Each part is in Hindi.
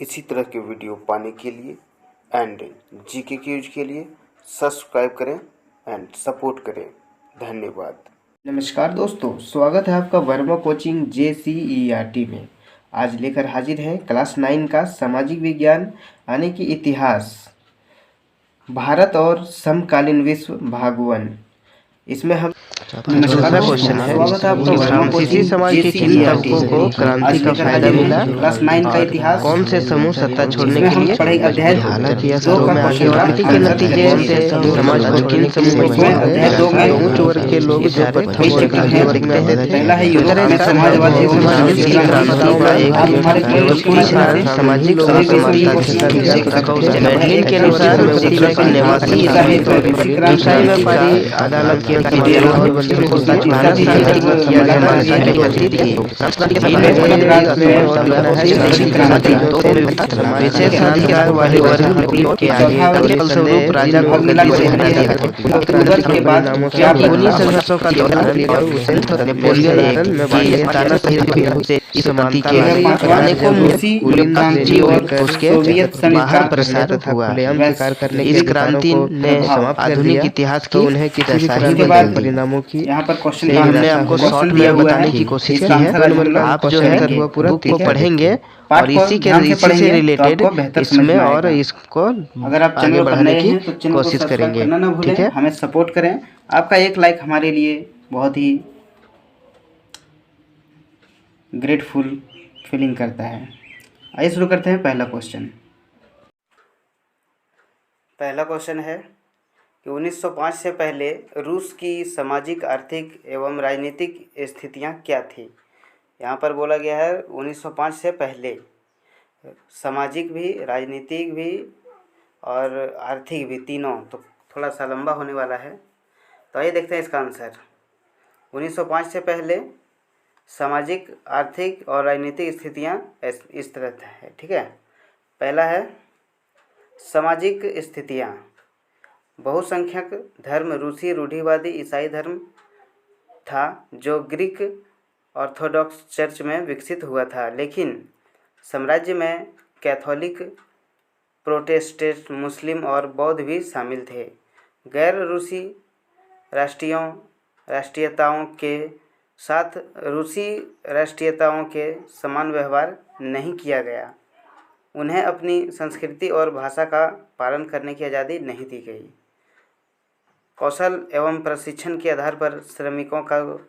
इसी तरह के वीडियो पाने के लिए एंड जीके क्यूज के लिए सब्सक्राइब करें एंड सपोर्ट करें। धन्यवाद। नमस्कार दोस्तों, स्वागत है आपका वर्मा कोचिंग JCERT में। आज लेकर हाजिर है क्लास 9 का सामाजिक विज्ञान यानी कि इतिहास, भारत और समकालीन विश्व भाग 1। इसमें हम दूसरा क्वेश्चन है कि फ्रांसीसी समाज के किन तबकों को क्रांति का फायदा मिला क्लास 9 का और इतिहास कौन से समूह सत्ता छोड़ने के लिए पढ़ेंगे अध्याय दो। हालांकि यह शुरू में आगे क्रांति के नतीजे से समाज को किन समूहों को अध्याय दो में उच्च वर्ग के लोग जो प्रथम और द्वितीय वर्ग में आते थे। पहला है यूरोप में समाजवादी फ्रांसीसी क्रांतियों का एक महत्वपूर्ण कारण सामाजिक और समानता था। मेडलिन के अनुसार 1789 ईसा में व्यापारी अदालत की विशेषाधिकार वाले वर्ग के आगे फलस्वरूप राजा को गद्दी से हटा दिया के बाद खूनी संघर्षों का दौरान नेपोलियन में तानाशाही से समाधि के अनेकों क्रांति और उसके बाहर प्रसार हुआ। इस क्रांति ने आधुनिक इतिहास की उन्हें की परिणामों की यहाँ पर क्वेश्चन हमने आपको शॉर्ट में बताने की कोशिश की है। आप जो है बुक को पढ़ेंगे और इसी से रिलेटेड इसमें और इसको अगर आप आगे बढ़ाने की तो चैनल कोशिश करेंगे। करना ना भूलें, ठीक है, हमें सपोर्ट करें। आपका एक लाइक हमारे लिए बहुत ही ग्रेटफुल फीलिंग करता है। आइए शुरू करते हैं। पहला क्वेश्चन है कि 1905 से पहले रूस की सामाजिक, आर्थिक एवं राजनीतिक स्थितियां क्या थी। यहाँ पर बोला गया है 1905 से पहले सामाजिक भी, राजनीतिक भी और आर्थिक भी, तीनों। तो थोड़ा सा लंबा होने वाला है, तो आइए देखते हैं इसका आंसर। 1905 से पहले सामाजिक, आर्थिक और राजनीतिक स्थितियां इस तरह है। ठीक है, पहला है सामाजिक स्थितियां। बहुसंख्यक धर्म रूसी रूढ़िवादी ईसाई धर्म था जो ग्रीक ऑर्थोडॉक्स चर्च में विकसित हुआ था, लेकिन साम्राज्य में कैथोलिक, प्रोटेस्टेंट, मुस्लिम और बौद्ध भी शामिल थे। गैर रूसी राष्ट्रीयताओं के साथ रूसी राष्ट्रीयताओं के समान व्यवहार नहीं किया गया। उन्हें अपनी संस्कृति और भाषा का पालन करने की आज़ादी नहीं दी गई। कौशल एवं प्रशिक्षण के आधार पर श्रमिकों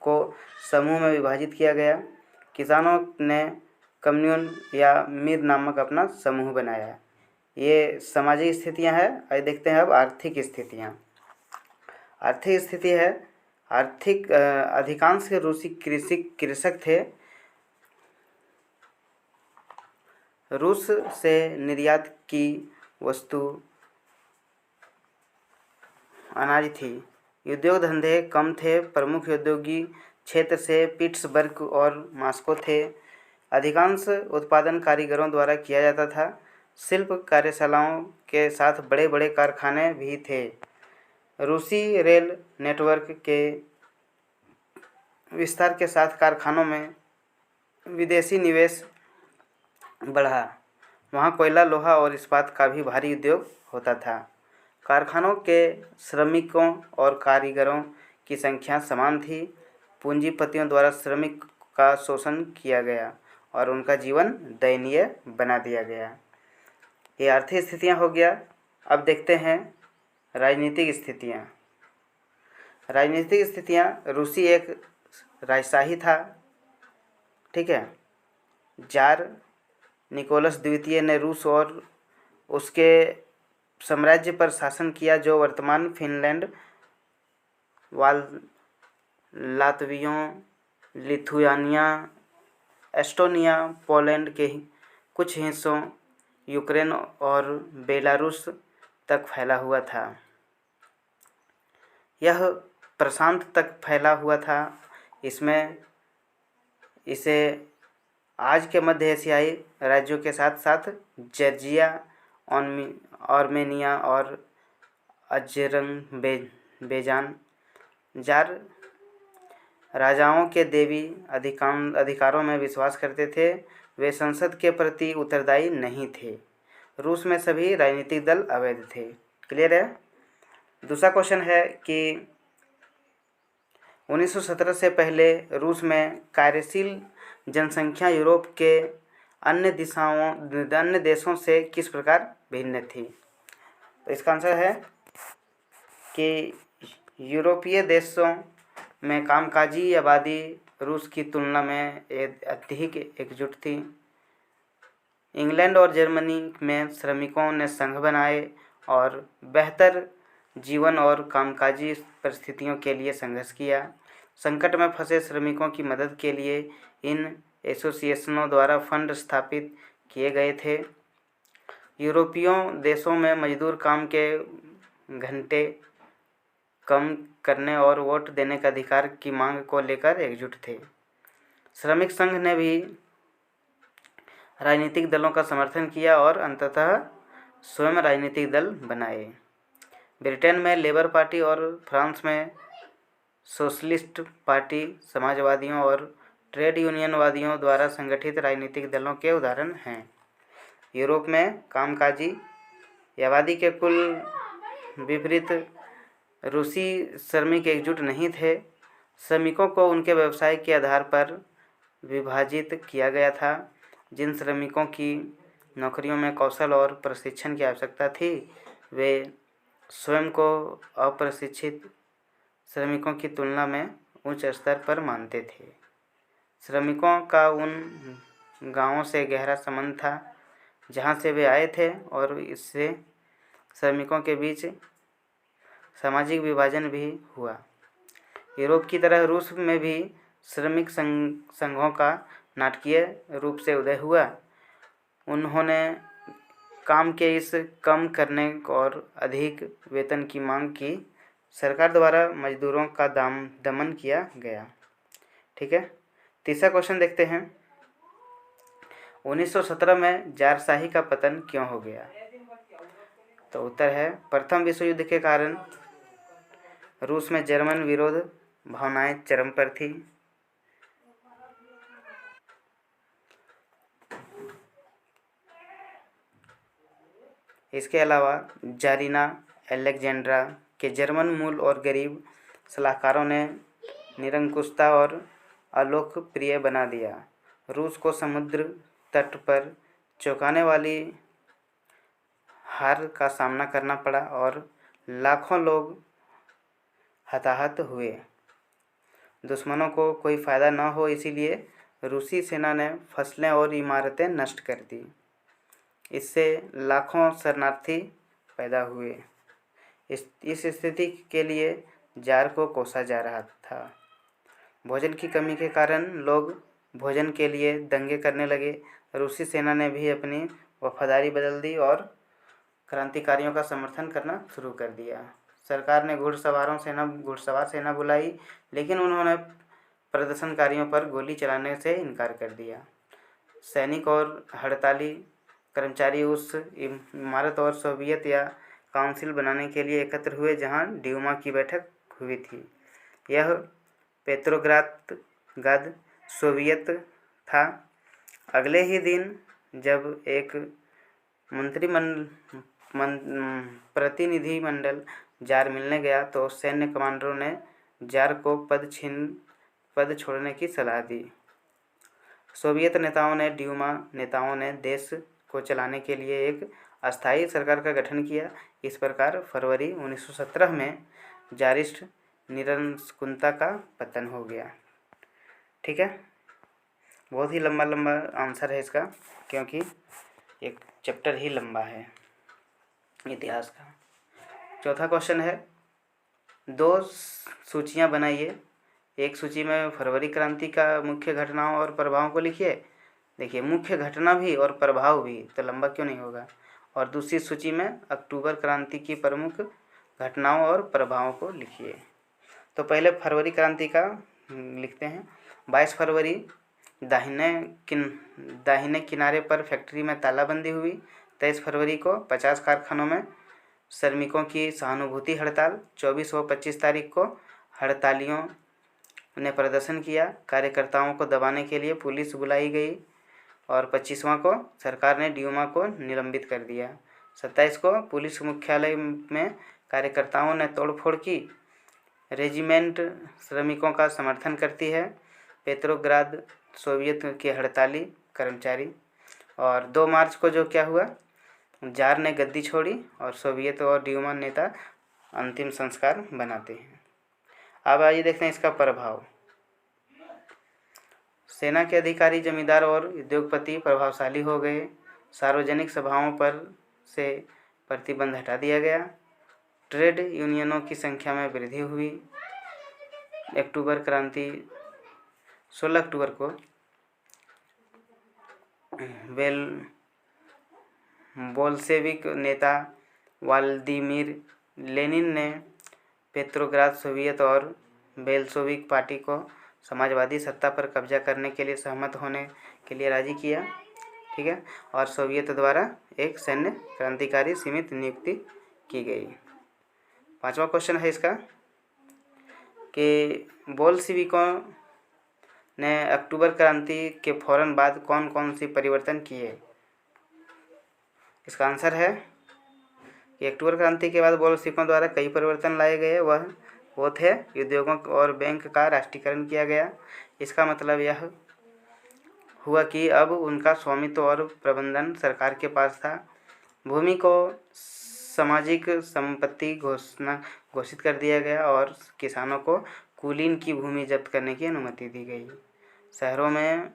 को समूह में विभाजित किया गया। किसानों ने कम्यून या मीर नामक अपना समूह बनाया। ये सामाजिक स्थितियां हैं। आइए देखते हैं अब आर्थिक स्थितियां। आर्थिक स्थिति है, अधिकांश रूसी कृषक थे। रूस से निर्यात की वस्तु अनाज थी। उद्योग धंधे कम थे। प्रमुख औद्योगी क्षेत्र से पिट्सबर्ग और मॉस्को थे। अधिकांश उत्पादन कारीगरों द्वारा किया जाता था। शिल्प कार्यशालाओं के साथ बड़े बड़े कारखाने भी थे। रूसी रेल नेटवर्क के विस्तार के साथ कारखानों में विदेशी निवेश बढ़ा। वहाँ कोयला, लोहा और इस्पात का भी भारी उद्योग होता था। कारखानों के श्रमिकों और कारीगरों की संख्या समान थी। पूंजीपतियों द्वारा श्रमिक का शोषण किया गया और उनका जीवन दयनीय बना दिया गया। ये आर्थिक स्थितियाँ हो गया। अब देखते हैं राजनीतिक स्थितियाँ। राजनीतिक स्थितियाँ, रूसी एक राजशाही था। ठीक है, जार निकोलस द्वितीय ने रूस और उसके साम्राज्य पर शासन किया, जो वर्तमान फिनलैंड, लातवियों, लिथुआनिया, एस्टोनिया, पोलैंड के कुछ हिस्सों, यूक्रेन और बेलारूस तक फैला हुआ था। यह प्रशांत तक फैला हुआ था। इसे आज के मध्य एशियाई राज्यों के साथ साथ जॉर्जिया, आर्मेनिया और अज़रबैजान जार राजाओं के देवी अधिकारों में विश्वास करते थे। वे संसद के प्रति उत्तरदायी नहीं थे। रूस में सभी राजनीतिक दल अवैध थे। क्लियर है। दूसरा क्वेश्चन है कि 1917 से पहले रूस में कार्यशील जनसंख्या यूरोप के अन्य देशों से किस प्रकार भिन्न थी। तो इसका आंसर है कि यूरोपीय देशों में कामकाजी आबादी रूस की तुलना में अधिक एकजुट थी। इंग्लैंड और जर्मनी में श्रमिकों ने संघ बनाए और बेहतर जीवन और कामकाजी परिस्थितियों के लिए संघर्ष किया। संकट में फंसे श्रमिकों की मदद के लिए इन एसोसिएशनों द्वारा फंड स्थापित किए गए थे। यूरोपीयों देशों में मजदूर काम के घंटे कम करने और वोट देने का अधिकार की मांग को लेकर एकजुट थे। श्रमिक संघ ने भी राजनीतिक दलों का समर्थन किया और अंततः स्वयं राजनीतिक दल बनाए। ब्रिटेन में लेबर पार्टी और फ्रांस में सोशलिस्ट पार्टी समाजवादियों और ट्रेड यूनियनवादियों द्वारा संगठित राजनीतिक दलों के उदाहरण हैं। यूरोप में कामकाजी आबादी के कुल विपरीत रूसी श्रमिक एकजुट नहीं थे। श्रमिकों को उनके व्यवसाय के आधार पर विभाजित किया गया था। जिन श्रमिकों की नौकरियों में कौशल और प्रशिक्षण की आवश्यकता थी, वे स्वयं को अप्रशिक्षित श्रमिकों की तुलना में उच्च स्तर पर मानते थे। श्रमिकों का उन गांवों से गहरा संबंध था जहां से वे आए थे और इससे श्रमिकों के बीच सामाजिक विभाजन भी हुआ। यूरोप की तरह रूस में भी श्रमिक संघों का नाटकीय रूप से उदय हुआ। उन्होंने काम के इस कम करने और अधिक वेतन की मांग की। सरकार द्वारा मजदूरों का दमन किया गया। ठीक है। तीसरा क्वेश्चन देखते हैं। 1917 में जारशाही का पतन क्यों हो गया। तो उत्तर है प्रथम विश्व युद्ध के कारण रूस में जर्मन विरोध भावनाएं चरम पर थी। इसके अलावा जारीना अलेक्जेंड्रा के जर्मन मूल और गरीब सलाहकारों ने निरंकुशता और अलोकप्रिय बना दिया। रूस को समुद्र तट पर चौंकाने वाली हार का सामना करना पड़ा और लाखों लोग हताहत हुए। दुश्मनों को कोई फ़ायदा न हो इसीलिए रूसी सेना ने फसलें और इमारतें नष्ट कर दी। इससे लाखों शरणार्थी पैदा हुए। इस स्थिति के लिए जार को कोसा जा रहा था। भोजन की कमी के कारण लोग भोजन के लिए दंगे करने लगे। रूसी सेना ने भी अपनी वफादारी बदल दी और क्रांतिकारियों का समर्थन करना शुरू कर दिया। सरकार ने घुड़सवार सेना बुलाई, लेकिन उन्होंने प्रदर्शनकारियों पर गोली चलाने से इनकार कर दिया। सैनिक और हड़ताली कर्मचारी उस इमारत और सोवियत या काउंसिल बनाने के लिए एकत्र हुए जहां ड्यूमा की बैठक हुई थी। यह पेत्रोग्राद सोवियत था। अगले ही दिन जब एक प्रतिनिधिमंडल जार मिलने गया तो सैन्य कमांडरों ने जार को पद छोड़ने की सलाह दी। सोवियत नेताओं ने ड्यूमा नेताओं ने देश को चलाने के लिए एक अस्थायी सरकार का गठन किया। इस प्रकार फरवरी 1917 में जारिस्ट निरंकुशता का पतन हो गया। ठीक है। बहुत ही लंबा आंसर है इसका, क्योंकि एक चैप्टर ही लंबा है इतिहास का। चौथा क्वेश्चन है, 2 सूचियां बनाइए। एक सूची में फरवरी क्रांति का मुख्य घटनाओं और प्रभावों को लिखिए। देखिए, मुख्य घटना भी और प्रभाव भी, तो लंबा क्यों नहीं होगा। और दूसरी सूची में अक्टूबर क्रांति की प्रमुख घटनाओं और प्रभावों को लिखिए। तो पहले फरवरी क्रांति का लिखते हैं। 22 फरवरी दाहिने किनारे पर फैक्ट्री में तालाबंदी हुई। 23 फरवरी को 50 कारखानों में श्रमिकों की सहानुभूति हड़ताल। 24 व 25 तारीख को हड़तालियों ने प्रदर्शन किया। कार्यकर्ताओं को दबाने के लिए पुलिस बुलाई गई। और 25वां को सरकार ने ड्यूमा को निलंबित कर दिया। 27 को पुलिस मुख्यालय में कार्यकर्ताओं ने तोड़फोड़ की। रेजिमेंट श्रमिकों का समर्थन करती है। पेट्रोग्राद सोवियत के हड़ताली कर्मचारी। और 2 मार्च को जो क्या हुआ, जार ने गद्दी छोड़ी और सोवियत और ड्यूमा नेता अंतिम संस्कार बनाते हैं। अब आइए देखते हैं इसका प्रभाव। सेना के अधिकारी, जमींदार और उद्योगपति प्रभावशाली हो गए। सार्वजनिक सभाओं पर से प्रतिबंध हटा दिया गया। ट्रेड यूनियनों की संख्या में वृद्धि हुई। अक्टूबर क्रांति 16 अक्टूबर को बोल्शेविक नेता व्लादिमीर लेनिन ने पेट्रोग्राद सोवियत और बेल्शेविक पार्टी को समाजवादी सत्ता पर कब्जा करने के लिए सहमत होने के लिए राजी किया। ठीक है, और सोवियत द्वारा एक सैन्य क्रांतिकारी सीमित नियुक्ति की गई। 5वां क्वेश्चन है इसका कि बोल्शेविकों ने अक्टूबर क्रांति के फौरन बाद कौन कौन सी परिवर्तन किए। इसका आंसर है कि अक्टूबर क्रांति के बाद बोल्शेविकों द्वारा कई परिवर्तन लाए गए। वो थे उद्योगों और बैंक का राष्ट्रीयकरण किया गया। इसका मतलब यह हुआ कि अब उनका स्वामित्व और प्रबंधन सरकार के पास था। भूमि को सामाजिक संपत्ति घोषित कर दिया गया और किसानों को कुलीन की भूमि जब्त करने की अनुमति दी गई। शहरों में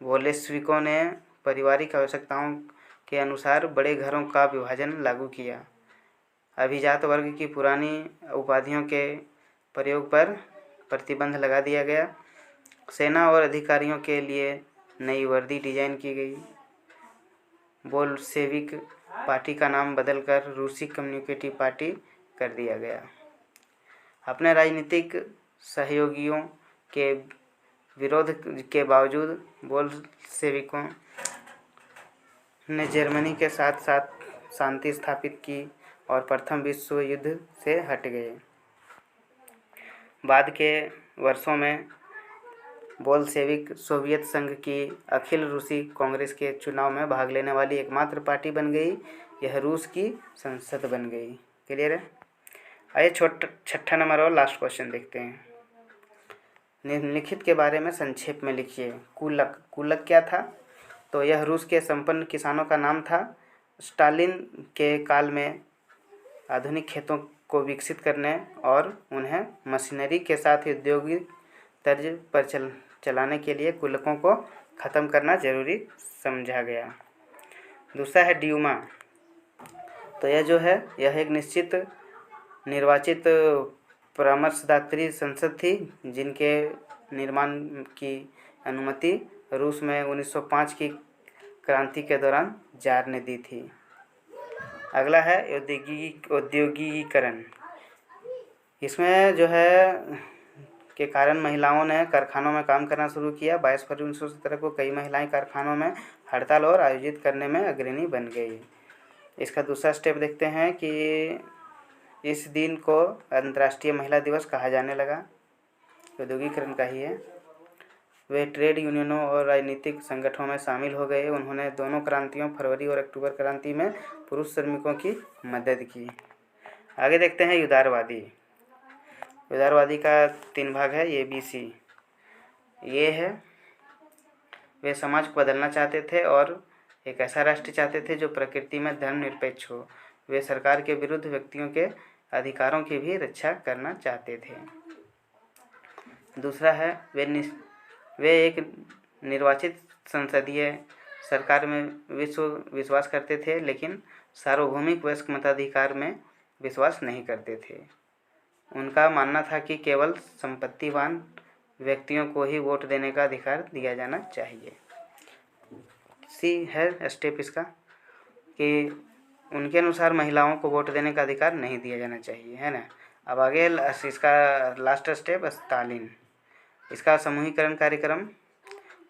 बोल्शेविकों ने पारिवारिक आवश्यकताओं के अनुसार बड़े घरों का विभाजन लागू किया। अभिजात वर्ग की पुरानी उपाधियों के प्रयोग पर प्रतिबंध लगा दिया गया। सेना और अधिकारियों के लिए नई वर्दी डिजाइन की गई। बोल्शेविक पार्टी का नाम बदलकर रूसी कम्युनिस्ट पार्टी कर दिया गया। अपने राजनीतिक सहयोगियों के विरोध के बावजूद बोल्शेविकों ने जर्मनी के साथ साथ शांति स्थापित की और प्रथम विश्व युद्ध से हट गए। बाद के वर्षों में बोल्शेविक सोवियत संघ की अखिल रूसी कांग्रेस के चुनाव में भाग लेने वाली एकमात्र पार्टी बन गई। यह रूस की संसद बन गई। क्लियर है। आइए 6ठा नंबर और लास्ट क्वेश्चन देखते हैं। निम्नलिखित के बारे में संक्षेप में लिखिए। कुलक। कुलक क्या था? तो यह रूस के संपन्न किसानों का नाम था। स्टालिन के काल में आधुनिक खेतों को विकसित करने और उन्हें मशीनरी के साथ औद्योगिक तर्ज पर चलाने के लिए कुलकों को ख़त्म करना जरूरी समझा गया। दूसरा है ड्यूमा। तो यह जो है यह एक निश्चित निर्वाचित परामर्शदात्री संसद थी जिनके निर्माण की अनुमति रूस में 1905 की क्रांति के दौरान जार ने दी थी। अगला है औद्योगिकीकरण। इसमें जो है के कारण महिलाओं ने कारखानों में काम करना शुरू किया। 22 फरवरी 1917 को कई महिलाएं कारखानों में हड़ताल और आयोजित करने में अग्रणी बन गई। इसका दूसरा स्टेप देखते हैं कि इस दिन को अंतर्राष्ट्रीय महिला दिवस कहा जाने लगा। औद्योगिकीकरण का ही है। वे ट्रेड यूनियनों और राजनीतिक संगठनों में शामिल हो गए। उन्होंने दोनों क्रांतियों फरवरी और अक्टूबर क्रांति में पुरुष श्रमिकों की मदद की। आगे देखते हैं उदारवादी। उदारवादी का 3 भाग है, ABC। ये है वे समाज को बदलना चाहते थे और एक ऐसा राष्ट्र चाहते थे जो प्रकृति में धर्मनिरपेक्ष हो। वे सरकार के विरुद्ध व्यक्तियों के अधिकारों की भी रक्षा करना चाहते थे। दूसरा है वे एक निर्वाचित संसदीय सरकार में विश्वास करते थे लेकिन सार्वभौमिक वयस्क मताधिकार में विश्वास नहीं करते थे। उनका मानना था कि केवल संपत्तिवान व्यक्तियों को ही वोट देने का अधिकार दिया जाना चाहिए। सी है स्टेप इसका कि उनके अनुसार महिलाओं को वोट देने का अधिकार नहीं दिया जाना चाहिए, है ना। अब आगे इसका लास्ट स्टेप स्टालिन। इसका समूहीकरण कार्यक्रम।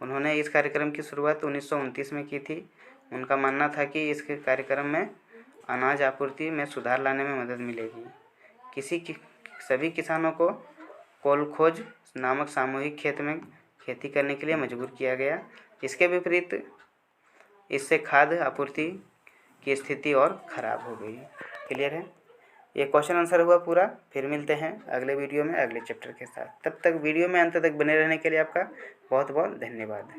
उन्होंने इस कार्यक्रम की शुरुआत 1929 में की थी। उनका मानना था कि इस कार्यक्रम में अनाज आपूर्ति में सुधार लाने में मदद मिलेगी। सभी किसानों को कोलखोज नामक सामूहिक खेत में खेती करने के लिए मजबूर किया गया। इसके विपरीत इससे खाद्य आपूर्ति की स्थिति और ख़राब हो गई। क्लियर है? ये क्वेश्चन आंसर हुआ पूरा। फिर मिलते हैं अगले वीडियो में अगले चैप्टर के साथ। तब तक वीडियो में अंत तक बने रहने के लिए आपका बहुत बहुत धन्यवाद।